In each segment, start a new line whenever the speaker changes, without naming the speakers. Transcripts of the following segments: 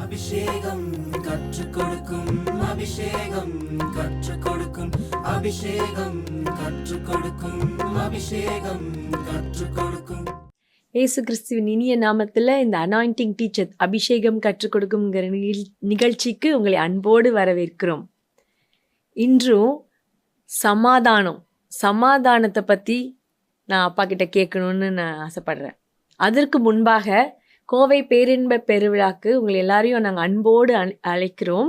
அபிஷேகம் கற்றுக் கொடுக்கும் அபிஷேகம் கற்றுக் கொடுக்கும் அபிஷேகம் கற்றுக் கொடுக்கும் அபிஷேகம் கற்றுக் கொடுக்கும்.
இயேசு கிறிஸ்துவின் இனிய நாமத்தில் இந்த அனாயிண்டிங் டீச்சர் அபிஷேகம் கற்றுக் கொடுக்கும்ங்கிற நிகழ்ச்சிக்கு உங்களை அன்போடு வரவேற்கிறோம். இன்றும் சமாதானத்தை பற்றி நான் அப்பா கிட்ட கேட்கணுன்னு நான் ஆசைப்படுறேன். அதற்கு முன்பாக கோவை பேரின்ப பெருவிழாக்கு உங்களை எல்லாரையும் நாங்கள் அன்போடு அழைக்கிறோம்.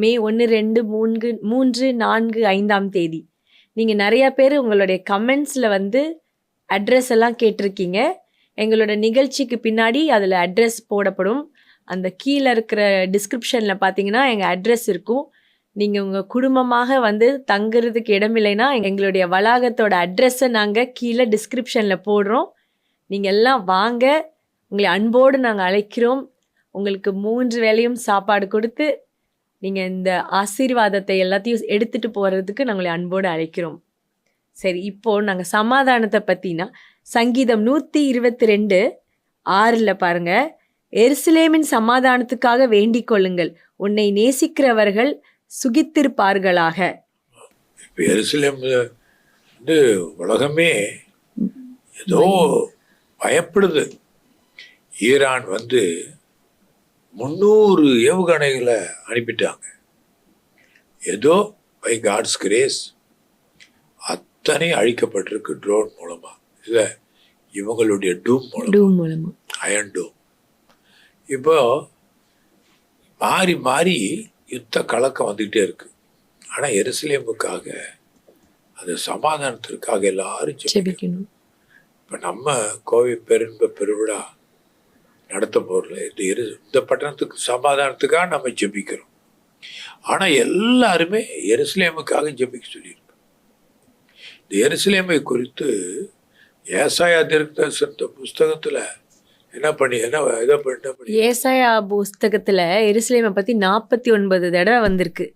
மே 1, 2, 3, 4, 5ஆம் தேதி. நீங்கள் நிறையா பேர் உங்களுடைய கமெண்ட்ஸில் அட்ரஸ் எல்லாம் கேட்டிருக்கீங்க. எங்களோட நிகழ்ச்சிக்கு பின்னாடி அதில் அட்ரஸ் போடப்படும். அந்த கீழே இருக்கிற டிஸ்கிரிப்ஷனில் பார்த்தீங்கன்னா எங்கள் அட்ரஸ் இருக்கும். நீங்கள் உங்கள் குடும்பமாக தங்குறதுக்கு இடமில்லைன்னா எங்களுடைய வளாகத்தோட அட்ரஸை நாங்கள் கீழே டிஸ்கிரிப்ஷனில் போடுறோம். நீங்கள் எல்லாம் வாங்க, உங்களை அன்போடு நாங்கள் அழைக்கிறோம். உங்களுக்கு 3 வேளையும் சாப்பாடு கொடுத்து நீங்கள் இந்த ஆசீர்வாதத்தை எல்லாத்தையும் எடுத்துகிட்டு போகிறதுக்கு நாங்களை அன்போடு அழைக்கிறோம். சரி, இப்போது நாங்கள் சமாதானத்தை பற்றினா சங்கீதம் 122:6 பாருங்கள். எருசலேமின் சமாதானத்துக்காக வேண்டிக் கொள்ளுங்கள், உன்னை நேசிக்கிறவர்கள் சுகித்திருப்பார்களாக.
இப்போ எருசலேம் உலகமே ஏதோ பயப்படுது. ஈரான் 300 ஏவுகணைகளை அனுப்பிட்டாங்க. ஏதோ பை காட்ஸ் கிரேஸ் அத்தனை அழிக்கப்பட்டிருக்கு ட்ரோன் மூலமாக. இல்லை, இவங்களுடைய டூம் மூலமாக, அயன் டூம். இப்போ மாறி மாறி யுத்த கலக்கம் வந்துக்கிட்டே இருக்கு. ஆனால் எருசலேமுக்காக, அது சமாதானத்திற்காக எல்லாரும் ஜெபிக்கணும். இப்போ நம்ம கோவை பேரின்ப பெருவிழா நடத்த போகிறல இந்த பட்டணத்துக்கு சமாதானத்துக்காக நம்ம ஜெபிக்கிறோம். ஆனால் எல்லாருமே எருசலேமுக்காக ஜெபிக்க சொல்லியிருக்கோம். இந்த எருசலேமை குறித்து ஏசாயா தீர்க்கதரிசன புஸ்தகத்தில் என்ன பண்ணி
ஏசாயா புஸ்தகத்தில் எருசலேமை பற்றி 49 தடவை வந்திருக்கு.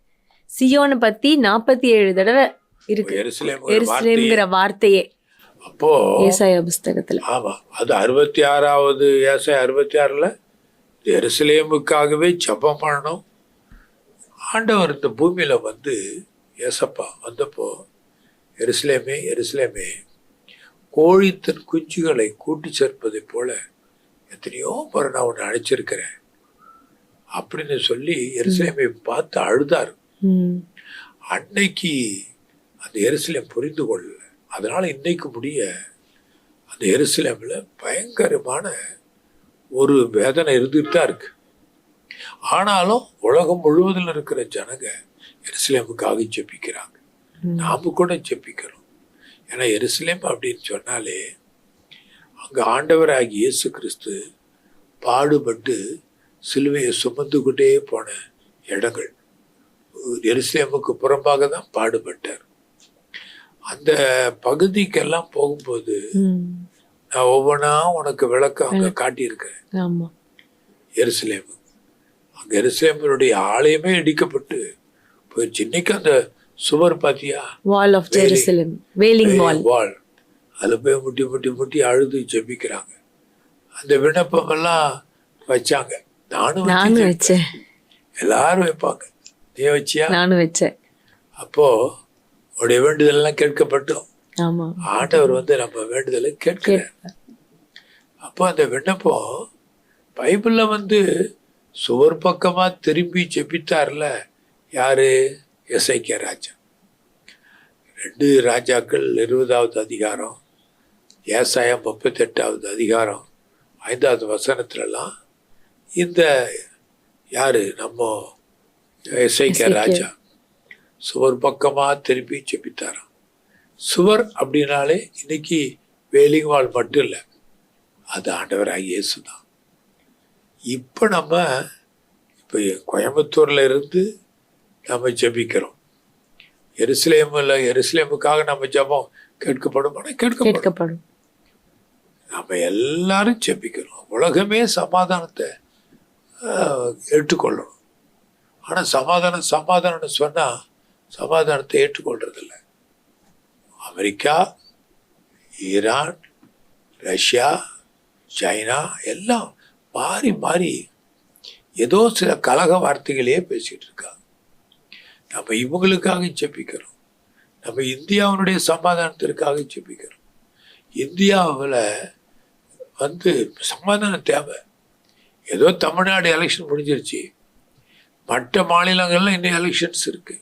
சியோனை பற்றி 47 தடவை இருக்கு. எருசலேம்ங்கிற வார்த்தையே
அப்போ
ஏசாயா புஸ்தகத்தில்.
ஆமாம், அது 66வது ஏசாயா 66ல் எருசலேமுக்காகவே ஜெபம் பண்ணணும். ஆண்டவர் இந்த பூமியில் ஏசப்பா வந்தப்போ, எருசலேமே எருசலேமே, கோழி தன் குஞ்சுகளை கூட்டி சேர்ப்பதை போல எத்தனையோ முறை நான் உன்னை அழைச்சிருக்கிறேன் அப்படின்னு சொல்லி எருசலேமை பார்த்து அழுதார். அன்னைக்கு அந்த எருசலேம் புரிந்து கொள்ளல. அதனால இன்னைக்கு முடிய அந்த எருசலேமில் பயங்கரமான ஒரு வேதனை இருந்துட்டு தான் இருக்கு. ஆனாலும் உலகம் முழுவதில் இருக்கிற ஜனங்க எருசலேமுக்காக ஜெபிக்கிறாங்க. நாம கூட ஜெபிக்கிறோம். ஏன்னா எருசலேம் அப்படின்னு சொன்னாலே அங்கே ஆண்டவராகிய இயேசு கிறிஸ்து பாடுபட்டு சிலுவையை சுமந்து கொண்டே போன இடங்கள். எருசலேமுக்கு புறம்பாக தான் பாடுபட்டார். அந்த பகுதிக்கெல்லாம் போகும்போது நான் ஒவ்வொன்றா உனக்கு விளக்கம் அங்கே காட்டியிருக்கேன். எருசலேம், அங்கே எருசலேமினுடைய ஆலயமே இடிக்கப்பட்டு போயிடுச்சு. இன்னைக்கு அந்த சுவர் பார்த்தியா,
வால் ஆஃப் ஜெருசலேம், வேலிங் வால்,
அதில் போய் முட்டி முட்டி முட்டி அழுது ஜெபிக்கிறாங்க. அந்த விண்ணப்பம் எல்லாம் வச்சாங்க. நானும் வச்சேன், எல்லாரும் வைப்பாங்க. நீ வச்சியா?
நானும் வச்சேன்.
அப்போ உடைய வேண்டுதலாம் கேட்கப்பட்டோம். ஆண்டவர் நம்ம வேண்டுதலை கேட்கிறார். அப்போ அந்த விண்ணப்பம் பைபிளில் சுவர் பக்கமாக திரும்பி ஜெபித்தார்ல. யாரு? எசேக்கியா ராஜா. 2 ராஜாக்கள் 20வது அதிகாரம், ஏசாயா 38வது அதிகாரம் 5வது வசனத்துலலாம் இந்த யாரு? நம்ம எசேக்கியா ராஜா சுவர் பக்கமாக திருப்பி ஜெபித்தாராம். சுவர் அப்படின்னாலே இன்னைக்கு வேலிங் வால் மட்டும் இல்லை, அது ஆண்டவராகிய இயேசு தான். இப்போ கோயம்புத்தூரில் இருந்து நம்ம ஜெபிக்கிறோம். எருசலேமுக்காக நம்ம ஜெபம் கேட்கப்படும். ஆனால் கேட்கப்படும். நம்ம எல்லாரும் ஜெபிக்கிறோம். உலகமே சமாதானத்தை ஏற்றுக்கொள்ளணும். ஆனால் சமாதானம்னு சொன்னால் சமாதானத்தை ஏற்றுக்கொள்றதில்ல. அமெரிக்கா, ஈரான், ரஷ்யா, சைனா எல்லாம் மாறி மாறி ஏதோ சில கலக வார்த்தைகளையே பேசிட்டு இருக்காங்க. நம்ம இவங்களுக்காக ஜெபிக்கிறோம். நம்ம இந்தியாவினுடைய சமாதானத்திற்காக ஜெபிக்கிறோம். இந்தியாவில் சமாதானம் தேவை. ஏதோ தமிழ்நாடு எலெக்ஷன் முடிஞ்சிருச்சு, மற்ற மாநிலங்கள்ல இன்னும் எலெக்ஷன்ஸ் இருக்கு.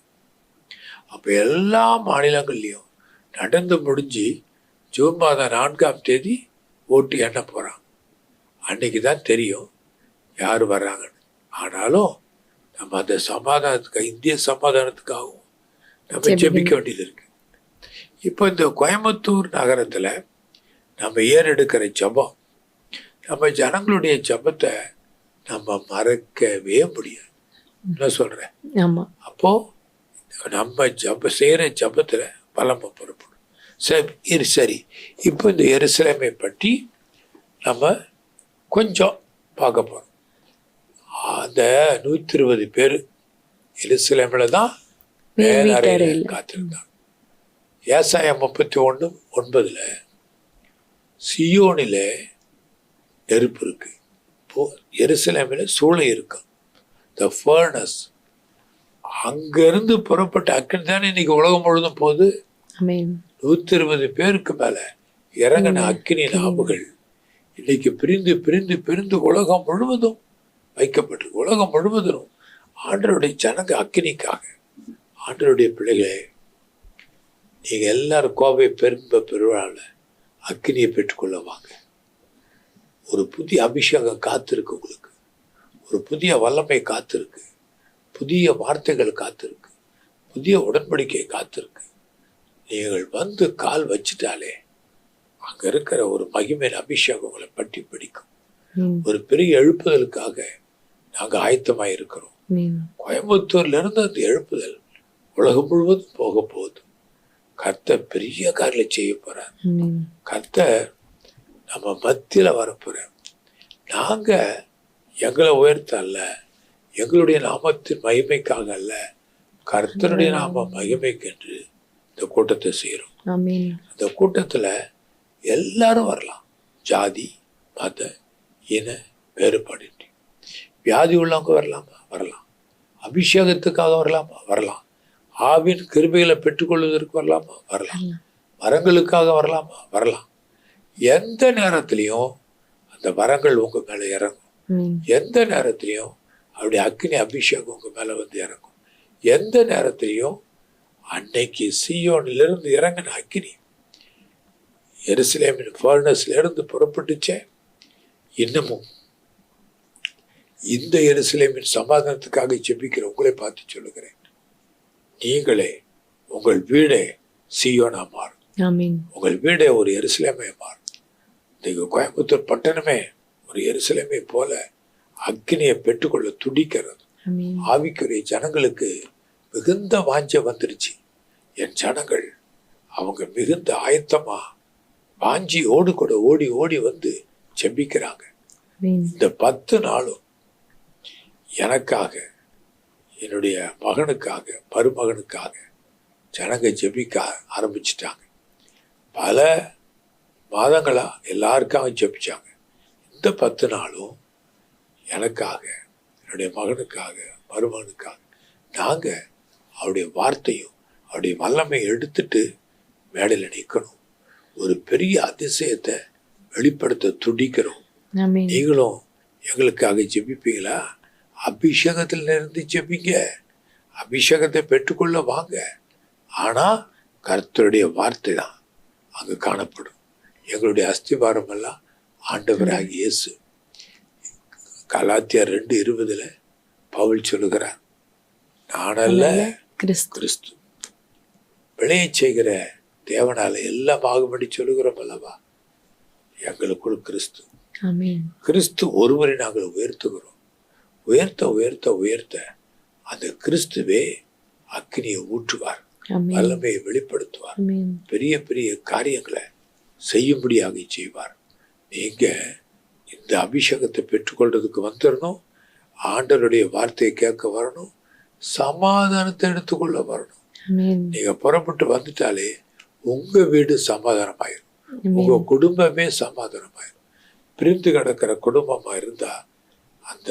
அப்போ எல்லா மாநிலங்கள்லையும் நடந்து முடிஞ்சு ஜூன் மாதம் 4ஆம் தேதி ஓட்டு எண்ண போகிறாங்க. அன்னைக்கு தான் தெரியும் யார் வர்றாங்கன்னு. ஆனாலும் நம்ம அந்த சமாதானத்துக்காக, இந்திய சமாதானத்துக்காகவும் நம்ம ஜெபிக்க வேண்டியது இருக்கு. இப்போ இந்த கோயம்புத்தூர் நகரத்தில் நம்ம ஏறெடுக்கிற ஜெபம், நம்ம ஜனங்களுடைய ஜெபத்தை நம்ம மறக்கவே முடியாது. என்ன சொல்றேன்? அப்போ நம்ம செய்கிற ஜெபத்தில் பலமா புறப்படும். சரி, இப்போ இந்த எருசலேமை பற்றி நம்ம கொஞ்சம் பார்க்க போகிறோம். அந்த 120 பேர் எருசலேமில் தான் மேலறையில் காத்திருந்தாங்க. ஏசாயா 31:9 சியோனில் நெருப்பு இருக்கு, எருசலேமில் சூளை இருக்கும், த ஃபர்னஸ். அங்கிருந்து புறப்பட்ட அக்கினி தானே இன்னைக்கு உலகம் முழுதும் போகுது. 120 பேருக்கு மேல இறங்கின அக்கினி நாவுகள் இன்னைக்கு பிரிந்து உலகம் முழுவதும் வைக்கப்பட்டிருக்கு. உலகம் முழுவதும் ஆண்டவருடைய ஜனங்க அக்கினிக்காக. ஆண்டவருடைய பிள்ளைகளே, நீங்க எல்லாரும் கோவை பெருவிழாவில் அக்கினியை பெற்றுக்கொள்ள வாங்க. ஒரு புதிய அபிஷேகம் காத்திருக்கு உங்களுக்கு, ஒரு புதிய வல்லமை காத்திருக்கு, புதிய வார்த்தைகள் காத்திருக்கு, புதிய உடன்படிக்கை காத்திருக்கு. நீங்கள் கால் வச்சுட்டாலே அங்க இருக்கிற ஒரு மகிமையின் அபிஷேகம் உங்களை பற்றி பிடிக்கும். ஒரு பெரிய எழுப்புதலுக்காக நாங்க ஆயத்தமாக இருக்கிறோம். கோயம்புத்தூர்ல இருந்து அந்த எழுப்புதல் உலகம் முழுவதும் போக போகுது. கர்த்தர் பெரிய காரியங்களை செய்ய போறார். கர்த்தர் நம்ம மத்தியில வரப்போறார். நாங்க எங்களை உயர்த்த அல்ல, எங்களுடைய நாமத்தின் மகிமைக்காக அல்ல, கர்த்தருடைய நாம மகிமைக்கு என்று இந்த கூட்டத்தை செய்யறோம். அந்த கூட்டத்துல எல்லாரும் வரலாம். ஜாதி, மத, இன வேறுபாடு. வியாதி உள்ளவங்க வரலாமா? வரலாம். அபிஷேகத்துக்காக வரலாமா? வரலாம். ஆவின் கிருபைகளை பெற்றுக்கொள்வதற்கு வரலாமா? வரலாம். வரங்களுக்காக வரலாமா? வரலாம். எந்த நேரத்திலையும் அந்த வரங்கள் உங்க மேல இறங்கும். எந்த நேரத்திலையும் அப்படி அக்கினி அபிஷேகம் உங்க மேல இறங்கும். எந்த நேரத்திலையும் அன்னைக்கு சீயோனிலிருந்து இறங்கின அக்கினி எருசலேமின் ஃபர்னஸ்ல இருந்து புறப்பட்டுச்சே, இன்னமும் இந்த எருசலேமின் சமாதானத்துக்காக ஜெபிக்கிற உங்களை பார்த்து சொல்லுகிறேன், நீங்களே உங்கள் வீடே சீயோனா மாறும். உங்கள் வீடே ஒரு எருசலேமே மாறும். நீங்க கோயம்புத்தூர் பட்டணமே ஒரு எருசலேமை போல அக்கினியை பெற்றுக்கொள்ள துடிக்கிறது. ஆவிக்குரிய ஜனங்களுக்கு மிகுந்த வாஞ்சை வந்துருச்சு. என் ஜனங்கள் அவங்க மிகுந்த ஆயத்தமா வாஞ்சியோடு கூட ஓடி ஓடி ஜெபிக்கிறாங்க. இந்த 10 நாளும் எனக்காக, என்னுடைய மகனுக்காக, மருமகனுக்காக ஜனங்க ஜெபிக்க ஆரம்பிச்சிட்டாங்க. பல மாதங்களா எல்லாருக்காக ஜெபிச்சாங்க. இந்த 10 நாளும் எனக்காக, என்னுடைய மகனுக்காக, மருமகனுக்காக நாங்க அவருடைய வார்த்தையும் அவருடைய வல்லமையை எடுத்துட்டு மேடையில் நிற்கணும். ஒரு பெரிய அதிசயத்தை வெளிப்படுத்த துடிக்கிறோம். நீங்களும் எங்களுக்காக ஜெபிப்பீங்களா? அபிஷேகத்தில் இருந்து ஜெபிங்க. அபிஷேகத்தை பெற்றுக்கொள்ள வாங்க. ஆனா கர்த்தருடைய வார்த்தை தான் அங்கு காணப்படும். எங்களுடைய அஸ்திபாரம் எல்லாம் ஆண்டவராகிய இயேசு. கலாத்தியர் 2:20 பவுல் சொல்லுகிறார், நானல்ல கிறிஸ்து. விளைய செய்கிற தேவனால எல்லாம் ஆகும்படி சொல்லுகிறோம் அல்லவா? எங்களுக்குள் கிறிஸ்து. கிறிஸ்து ஒருவரை நாங்கள் உயர்த்துகிறோம். உயர்த்த உயர்த்த உயர்த்த அந்த கிறிஸ்துவே அக்கினியை ஊற்றுவார், வல்லமையை வெளிப்படுத்துவார், பெரிய பெரிய காரியங்களை செய்யும்படியாக செய்வார். நீங்க இந்த அபிஷேகத்தை பெற்றுக்கொள்றதுக்கு வந்துடணும். ஆண்டவருடைய வார்த்தையை கேட்க வரணும். சமாதானத்தை எடுத்துக்கொள்ள வரணும். நீங்க புறப்பட்டு வந்துட்டாலே உங்க வீடு சமாதானமாயிரும், உங்க குடும்பமே சமாதானமாயிரும். பிரிந்து கிடக்கிற குடும்பமா இருந்தா அந்த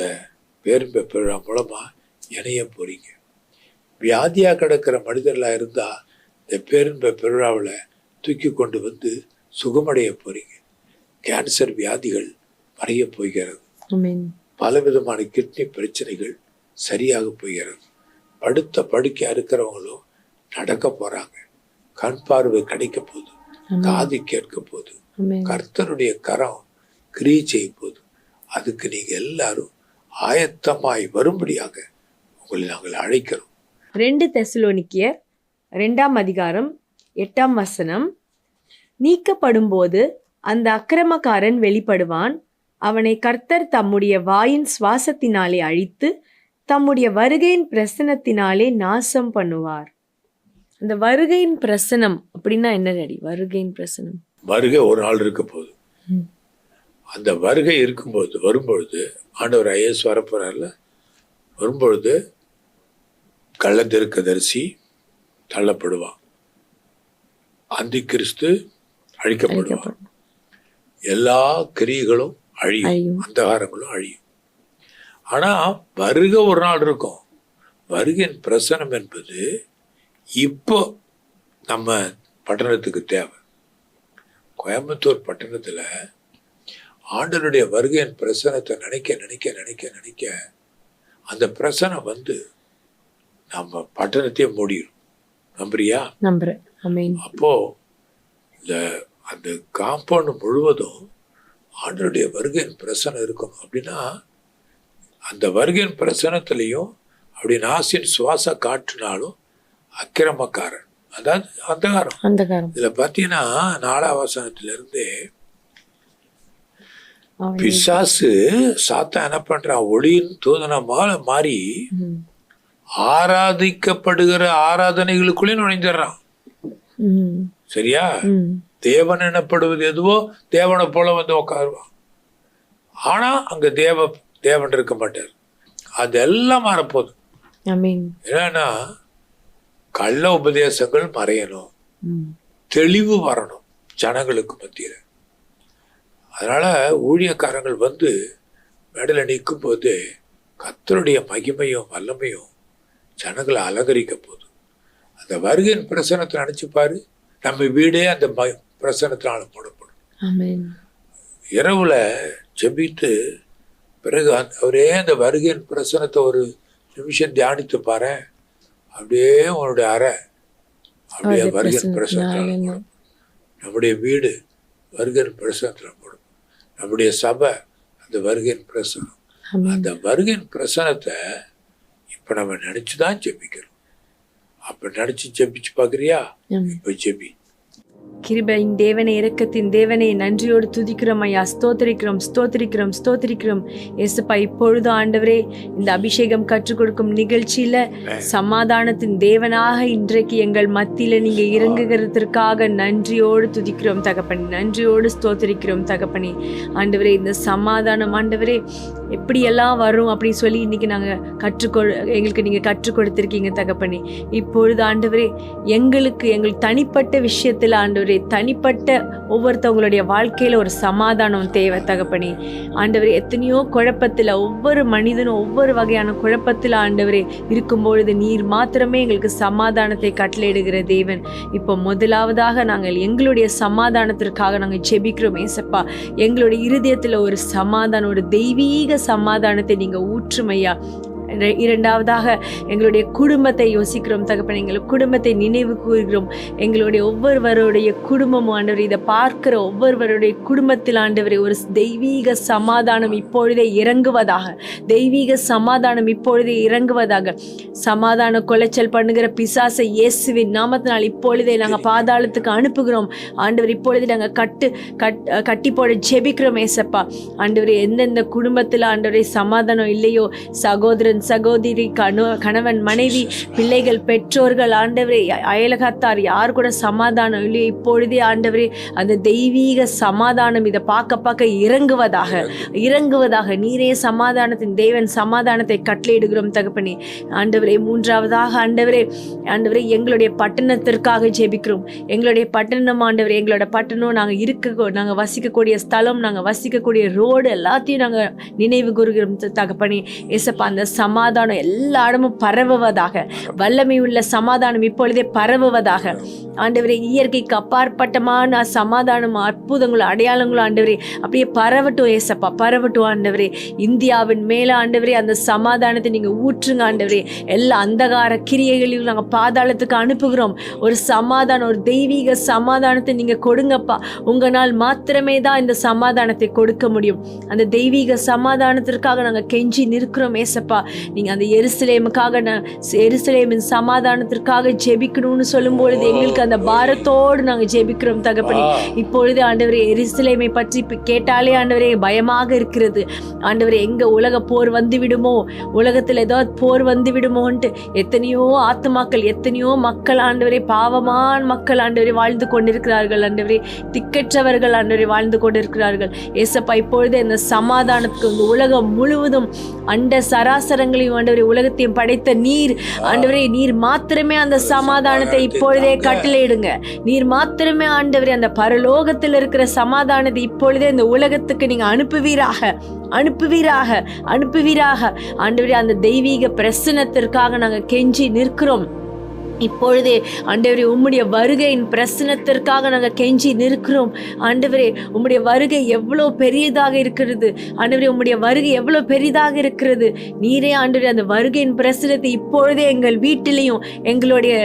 பேரின்ப பெருவிழா மூலமாக இணைய போகிறீங்க. வியாதியாக கிடக்கிற மனிதர்களாக இருந்தால் இந்த பேரின்ப பெருவிழாவில் தூக்கி கொண்டு வந்து சுகமடைய போகிறீங்க. கேன்சர் வியாதிகள் மறைய போகிறது. பலவிதமான கிட்னி பிரச்சனைகள் சரியாக போகிறது. படுத்த படுக்கையாக இருக்கிறவங்களும் நடக்க போகிறாங்க. கண் பார்வை கிடைக்க போகுது, காது கேட்க போகுது, கர்த்தருடைய கரம் கிரியை செய்ய போகுது. அதுக்கு நீங்கள் எல்லாரும் ஆயத்தமாய் வரும்படியாக உங்களை நாங்கள் அழைக்கிறோம்.
2 தெசலோனிக்கேயர் 2ஆம் அதிகாரம் 8ஆம் வசனம், நீக்கப்படும் போது அந்த அக்கிரமக்காரன் வெளிப்படுவான், அவனை கர்த்தர் தம்முடைய வாயின் சுவாசத்தினாலே அழித்து தம்முடைய வருகையின் பிரசனத்தினாலே நாசம் பண்ணுவார். அந்த வருகையின் பிரசனம் அப்படின்னா என்ன டாடி? வருகையின் பிரசனம்,
வருகை ஒரு நாள் இருக்க போகுது. அந்த வருகை இருக்கும்போது வரும்பொழுது ஆண்டவர் ஐஎஸ் வரப்போறாருல, வரும்பொழுது கள்ளத்தீர்க்கதரிசி தள்ளப்படுவான், அந்தி கிறிஸ்து அழிக்கப்படுவான், எல்லா கிரியைகளும் அழியும், அந்தகாரங்களும் அழியும். ஆனா வருகை ஒரு நாள் இருக்கும். வருகையின் பிரசனம் என்பது இப்போ நம்ம பட்டணத்துக்கு தேவை. கோயம்புத்தூர் பட்டணத்துல ஆண்டவருடைய வருகையின் பிரசனத்தை நினைக்க நினைக்க நினைக்க நினைக்க அந்த பிரசனம் வந்து நம்ம பட்டணத்தையே மூடிடும். நம்புறியா?
நம்புறேன்.
அப்போ இந்த அந்த காம்பவுண்ட் முழுவதும் ஆண்டவருடைய வருகையின் பிரசனம் இருக்கணும். அப்படின்னா அந்த வருகையின் பிரசனத்திலையும் அப்படி நாசின் சுவாச காற்றினாலும் அக்கிரமக்காரன், அதாவது அந்தகாரம். இதுல பாத்தீங்கன்னா 4ஆம் வசனத்திலிருந்து பிசாசு சாத்தான் என்ன பண்றான், ஒளியின் தூதனமால மாறி ஆராதிக்கப்படுகிற ஆராதனைகளுக்குள்ளே நுழைஞ்சிடறான். சரியா? தேவன் எனப்படுவது எதுவோ தேவனை போல வந்து உட்காருவான். ஆனா அங்க தேவன் இருக்க மாட்டார். அதெல்லாம் மாறப்போகுது. என்னன்னா கள்ள உபதேசங்கள் மறையணும், தெளிவு வரணும் ஜனங்களுக்கு மத்தியில. அதனால ஊழியக்காரங்கள் வந்து மேடையில் நிற்கும் போது கர்த்தருடைய மகிமையும் வல்லமையும் ஜனங்களை அலங்கரிக்க போகுது. அந்த வருகையின் பிரசனத்தை நினைச்சு பாரு, நம்ம வீடே அந்த பிரசனத்தினால போடப்படும். இரவுல ஜெபித்து பிறகு அவரே அந்த வருகையின் பிரசனத்தை ஒரு நிமிஷம் தியானித்து பாரு. அப்படியே உன்னுடைய அறை அப்படியே வருகையின் பிரசனத்தினால போடும். நம்முடைய வீடு வருகையின் பிரசனத்தில் போடும். நம்முடைய சபை அந்த வருகையின் பிரசனம். அந்த வருகையின் பிரசனத்தை இப்ப நம்ம நினைச்சுதான் ஜெபிக்கிறோம். அப்ப நினைச்சு ஜெபிச்சு பாக்குறியா? இப்ப ஜெபி.
கிருபையின் தேவனே, இரக்கத்தின் தேவனே, நன்றியோடு துதிக்கிறோம் ஐயா. ஸ்தோத்திரிக்கிறோம் இயேசுப்பா. இப்பொழுது ஆண்டவரே இந்த அபிஷேகம் கற்றுக் கொடுக்கும் நிகழ்ச்சியில சமாதானத்தின் தேவனாக இன்றைக்கு எங்கள் மத்தியில நீங்க இறங்குகிறதற்காக நன்றியோடு துதிக்கிறோம் தகப்பனே, நன்றியோடு ஸ்தோத்திரிக்கிறோம் தகப்பனே. ஆண்டவரே இந்த சமாதானம் ஆண்டவரே எப்படி எல்லாம் வரும் அப்படின்னு சொல்லி இன்னைக்கு நாங்கள் எங்களுக்கு நீங்கள் கற்றுக் கொடுத்துருக்கீங்க தகப்பனே. இப்பொழுது ஆண்டவரே எங்கள் தனிப்பட்ட விஷயத்தில் ஆண்டவரே, தனிப்பட்ட ஒவ்வொருத்தவங்களுடைய வாழ்க்கையில் ஒரு சமாதானம் தேவை தகப்பனே. ஆண்டவரே எத்தனையோ குழப்பத்தில் ஒவ்வொரு மனிதனும் ஒவ்வொரு வகையான குழப்பத்தில் ஆண்டவரே இருக்கும்பொழுது நீர் மாத்திரமே எங்களுக்கு சமாதானத்தை கட்டளையிடுகிற தேவன். இப்போ முதலாவதாக நாங்கள் எங்களுடைய சமாதானத்திற்காக நாங்கள் ஜெபிக்கிறோம் ஏசப்பா. எங்களுடைய இருதயத்தில் ஒரு சமாதானம், ஒரு தெய்வீக சமாதானத்தை நீங்க ஊற்றுமையா. இரண்டாவதாக எங்களுடைய குடும்பத்தை யோசிக்கிறோம் தகப்பனே, எங்கள் குடும்பத்தை நினைவு கூறுகிறோம். எங்களுடைய ஒவ்வொருவருடைய குடும்பமும் ஆண்டவரே, இதை பார்க்கிற ஒவ்வொருவருடைய குடும்பத்தில் ஆண்டவரே ஒரு தெய்வீக சமாதானம் இப்பொழுதே இறங்குவதாக, தெய்வீக சமாதானம் இப்பொழுதே இறங்குவதாக. சமாதான கொலைச்சல் பண்ணுகிற பிசாசை இயேசுவின் நாமத்தினால் இப்பொழுதே நாங்கள் பாதாளத்துக்கு அனுப்புகிறோம் ஆண்டவர். இப்பொழுதே நாங்கள் கட்டி போட ஜெபிக்கிறோம் ஏசப்பா. ஆண்டவரே எந்தெந்த குடும்பத்தில் ஆண்டவரே சமாதானம் இல்லையோ, சகோதரன் சகோதரி, கணவன் மனைவி, பிள்ளைகள், பெற்றோர்கள் ஆண்டவரே, அயலகத்தார் யார் கூட சமாதானம் இல்லையோ இப்பொழுதே ஆண்டவரே அந்த தெய்வீக சமாதானம் இதை பார்க்க இறங்குவதாக நீரே சமாதானத்தின் தேவன், சமாதானத்தை கட்டளையிடுகிறோம் தகப்பனே. ஆண்டவரே, மூன்றாவதாக ஆண்டவரே எங்களுடைய பட்டணத்திற்காக ஜெபிக்கிறோம். எங்களுடைய பட்டணம் ஆண்டவரே, எங்களோட பட்டணம் நாங்கள் வசிக்கக்கூடிய ஸ்தலம், நாங்கள் வசிக்கக்கூடிய ரோடு எல்லாத்தையும் நாங்கள் நினைவு கூறுகிறோம் தகப்பனே. ஏசப்பா, அந்த சமாதானம் எல்லா இடமும் பரவுவதாக, வல்லமை உள்ள சமாதானம் இப்பொழுதே பரவுவதாக ஆண்டவரே. இயற்கைக்கு அப்பாற்பட்டமான சமாதானம், அற்புதங்களும் அடையாளங்களும் ஆண்டவரே அப்படியே பரவட்டும் ஏசப்பா, பரவட்டும் ஆண்டவரே. இந்தியாவின் மேல ஆண்டவரே அந்த சமாதானத்தை நீங்க ஊற்றுங்க ஆண்டவரே. எல்லா அந்தகார கிரியைகளையும் நாங்கள் பாதாளத்துக்கு அனுப்புகிறோம். ஒரு சமாதானம், ஒரு தெய்வீக சமாதானத்தை நீங்க கொடுங்கப்பா. உங்களால் மாத்திரமே தான் இந்த சமாதானத்தை கொடுக்க முடியும். அந்த தெய்வீக சமாதானத்திற்காக நாங்கள் கெஞ்சி நிற்கிறோம் ஏசப்பா. நீங்க அந்த எருசலேமின் சமாதானத்திற்காக ஜெபிக்கணும்னு சொல்லும் பொழுது எங்களுக்கு அந்த பாரத்தோடு நாங்கள் ஜெபிக்கிறோம் தகப்பனே. இப்பொழுது ஆண்டவரே, எருசலேமை பற்றி கேட்டாலே ஆண்டவரே பயமாக இருக்கிறது ஆண்டவரே. எங்க உலக போர் வந்து விடுமோ, உலகத்தில் ஏதாவது போர் வந்து விடுமோன்ட்டு எத்தனையோ ஆத்துமாக்கள், எத்தனையோ மக்கள் ஆண்டவரே, பாவமான மக்கள் ஆண்டவரே வாழ்ந்து கொண்டிருக்கிறார்கள் ஆண்டவரே. திக்கற்றவர்கள் ஆண்டவரே வாழ்ந்து கொண்டிருக்கிறார்கள் ஏசப்பா. இப்பொழுது இந்த சமாதானத்துக்கு இந்த உலகம் முழுவதும் அண்ட சராசரங்களையும் ஆண்டவரே, உலகத்தையும் படைத்த நீர் ஆண்டவரே, நீர் மாத்திரமே அந்த சமாதானத்தை இப்பொழுதே கட்டளையிடுங்க. நீர் மாத்திரமே ஆண்டவரே அந்த பரலோகத்தில் இருக்கிற சமாதானத்தை இப்பொழுதே இந்த உலகத்துக்கு நீங்க அனுப்புவீராக ஆண்டவரே. அந்த தெய்வீக பிரசன்னத்திற்காக நாங்கள் கெஞ்சி நிற்கிறோம் இப்பொழுதே ஆண்டவரே. உம்முடைய வருகையின் பிரசனத்திற்காக நாங்கள் கெஞ்சி நிற்கிறோம் ஆண்டவரே. உம்முடைய வருகை எவ்வளோ பெரியதாக இருக்கிறது ஆண்டவரே, உம்முடைய வருகை எவ்வளோ பெரிதாக இருக்கிறது. நீரே ஆண்டவரே அந்த வருகையின் பிரசனத்தை இப்பொழுதே எங்கள் வீட்டிலையும், எங்களுடைய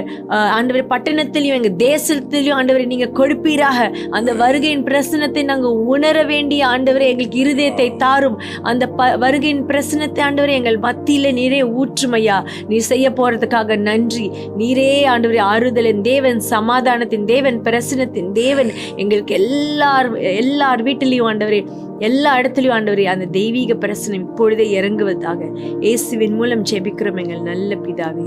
ஆண்டவரே பட்டணத்திலையும், எங்கள் தேசத்திலையும் ஆண்டவரே நீங்கள் கொடுப்பீராக. அந்த வருகையின் பிரசனத்தை நாங்கள் உணர வேண்டிய ஆண்டவரே எங்களுக்கு இருதயத்தை தாரும். அந்த வருகையின் பிரசனத்தை ஆண்டவரே எங்கள் மத்தியில் நீரே ஊற்றுமையா. நீர் செய்ய போறதுக்காக நன்றி. நீரே ஆண்டவரே ஆறுதலின் தேவன், சமாதானத்தின் தேவன், பிரசனத்தின் தேவன். எங்களுக்கு எல்லார் வீட்டிலையும் ஆண்டவரே, எல்லா இடத்துலையும் ஆண்டவரே அந்த தெய்வீக பிரசனம் இப்பொழுதே இறங்குவதாக இயேசுவின் மூலம் ஜெபிக்கிறோம் எங்கள் நல்ல பிதாவே.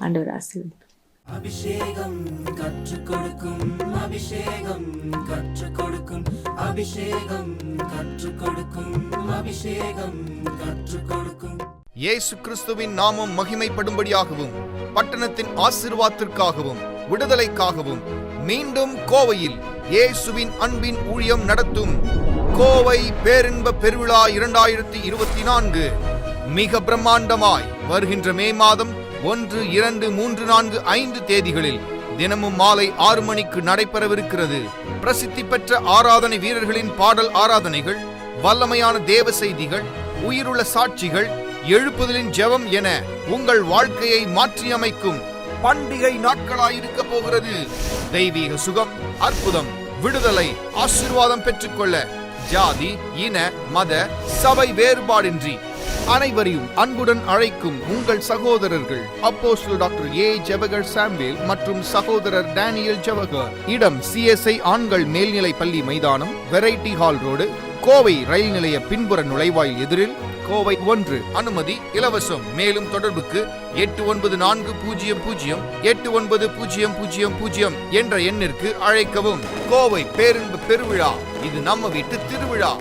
ஆண்டவர் ஆசீர்வதிப்பார்.
அபிஷேகம் கற்றுக் கொடுக்கும், அபிஷேகம் கற்றுக் கொடுக்கும், அபிஷேகம் கற்றுக் கொடுக்கும், அபிஷேகம் கற்றுக் கொடுக்கும்.
இயேசு கிறிஸ்துவின் நாமம் மகிமைப்படும்படியாகவும், பட்டணத்தின் ஆசீர்வாதத்திற்காகவும், விடுதலைக்காகவும் மீண்டும் கோவையில் இயேசுவின் அன்பின் ஊழியம் நடத்தும் கோவை பேரின்ப பெருவிழா 2024 மிக பிரம்மாண்டமாய் வருகின்ற மே மாதம் 1, 2, 3, 4, 5 தேதிகளில் தினமும் மாலை 6 மணிக்கு நடைபெறவிருக்கிறது. பிரசித்தி பெற்ற ஆராதனை வீரர்களின் பாடல் ஆராதனைகள், வல்லமையான தேவ செய்திகள், உயிருள்ள சாட்சிகள், எழுப்புதலின் ஜெபம் என உங்கள் வாழ்க்கையை மாற்றியமைக்கும் பண்டிகை நாட்களாயிருக்க போகிறது. தெய்வீக சுகம், அற்புதம், விடுதலை, ஆசீர்வாதம் பெற்றுக்கொள்ள ஜாதி, இன, மத, சபை வேறுபாடின்றி அனைவரையும் அன்புடன் அழைக்கும் உங்கள் சகோதரர்கள் அப்போஸ்தலர் டாக்டர் ஏ. ஜெபகர் சாம்வேல் மற்றும் சகோதரர் டேனியல் ஜெபகர். இடம் CSI ஆண்கள் மேல்நிலை பள்ளி மைதானம், வெரைட்டி ஹால் ரோடு, கோவை ரயில் நிலைய பின்புற நுழைவாயில் எதிரில், கோவை 1. அனுமதி இலவசம். மேலும் தொடர்புக்கு 8940089000 என்ற எண்ணிற்கு அழைக்கவும். கோவை பேரின்ப பெருவிழா, இது நம்ம வீட்டு திருவிழா.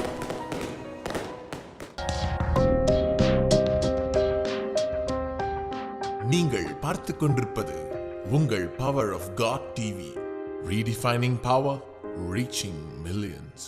நீங்கள் பார்த்து கொண்டிருப்பது உங்கள் power of God TV. Redefining power, reaching millions.